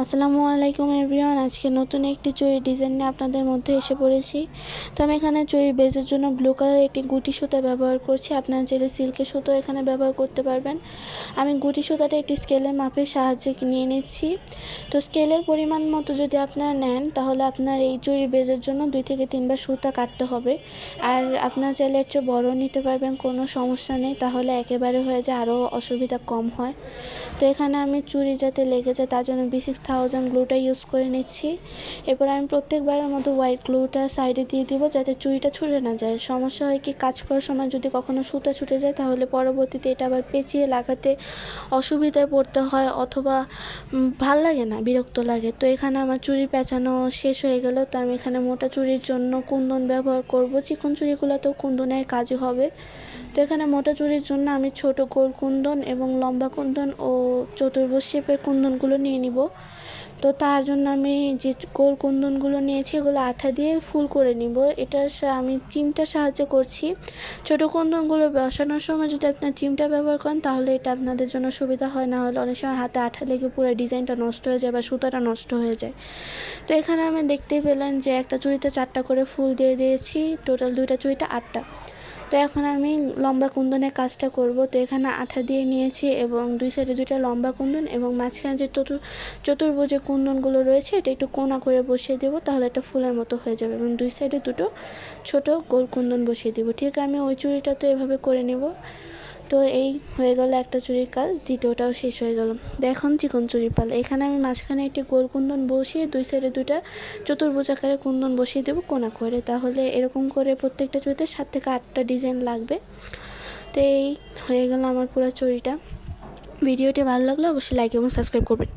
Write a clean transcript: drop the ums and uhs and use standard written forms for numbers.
আসসালামু আলাইকুম এভরিওয়ান। আজকে নতুন একটি চুড়ি ডিজাইন নিয়ে আপনাদের মধ্যে এসে পড়েছি। তো আমি এখানে চুড়ি বেজের জন্য ব্লু কালার একটি গুটি সুতা ব্যবহার করছি। আপনারা চাইলে সিল্কের সুতো এখানে ব্যবহার করতে পারবেন। আমি গুটি সুতাটা একটি স্কেলের মাপের সাহায্যে নিয়ে নিচ্ছি। তো স্কেলের পরিমাণ মতো যদি আপনারা নেন তাহলে আপনার এই চুড়ি বেজের জন্য 2 থেকে 3 বার সুতা কাটতে হবে। আর আপনারা চাইলে একটু বড় নিতে পারবেন, কোনো সমস্যা নেই, তাহলে একেবারে হয়ে যায়, আরও অসুবিধা কম হয়। তো এখানে আমি চুড়ি যাতে লেগে যায় তার জন্য B6000 গ্লুটা ইউজ করে নিচ্ছি। এরপর আমি প্রত্যেকবারের মতো হোয়াইট গ্লুটা সাইডে দিয়ে দিব যাতে চুড়িটা ছুটে না যায়। সমস্যা হয় কি, কাজ করার সময় যদি কখনো সুতা ছুটে যায় তাহলে পরবর্তীতে এটা আবার পেঁচিয়ে লাগাতে অসুবিধায় পড়তে হয়, অথবা ভাল লাগে না, বিরক্ত লাগে। তো এখানে আমার চুড়ি পেঁচানো শেষ হয়ে গেল। তো আমি এখানে মোটা চুড়ির জন্য কুন্দন ব্যবহার করব। চিকন চুড়িগুলোতেও কুন্দনের কাজই হবে। তো এখানে মোটা চুড়ির জন্য আমি ছোট গোল কুন্দন এবং লম্বা কুন্দন ও চতুর্ভুজ শেপের কুন্দনগুলো নিয়ে নিব। তো তার জন্য আমি যে গোল কুন্দনগুলো নিয়েছি এগুলো আঠা দিয়ে ফুল করে নিব। এটা আমি চিমটার সাহায্যে করছি। ছোট কুন্দনগুলো বসানোর সময় যদি আপনার চিমটা ব্যবহার করেন তাহলে এটা আপনাদের জন্য সুবিধা হয়, না হলে অনেক সময় হাতে আঠা লেগে পুরো ডিজাইনটা নষ্ট হয়ে যায় বা সুতাটা নষ্ট হয়ে যায়। তো এখানে আমি দেখতেই পেলেন যে একটা চুড়িতে 4টা করে ফুল দিয়ে দিয়েছি, টোটাল 2টা চুড়িতে 8টা। তো এখন আমি লম্বা কুন্দনের কাজটা করব। তো এখানে আঠা দিয়ে নিয়েছি এবং 2 সাইডে 2টা লম্বা কুন্দন এবং মাঝখানে যে চতুর্ভুজে কুন্দনগুলো রয়েছে এটা একটু কোনা করে বসিয়ে দেবো, তাহলে এটা ফুলের মতো হয়ে যাবে। এবং 2 সাইডে 2টো ছোট গোল কুন্দন বসিয়ে দেবো। ঠিক আমি ওই চুড়িটা তো এভাবে করে নেব। তো এই হয়ে গেল একটা চুড়ির কাজ, দ্বিতীয়টাও শেষ হয়ে গেল। দেখুন চিকন চুড়ির পাল। এখানে আমি মাঝখানে একটি গোল কুন্দন বসিয়ে 2 সাইডে 2টা চতুর্ভুজ আকারে কুন্দন বসিয়ে দেবো কোনা করে। তাহলে এরকম করে প্রত্যেকটা চুড়িতে 7 থেকে 8টা ডিজাইন লাগবে। তো এই হয়ে গেল আমার পুরো চুড়িটা। ভিডিওটি ভালো লাগলে অবশ্যই লাইক এবং সাবস্ক্রাইব করবেন।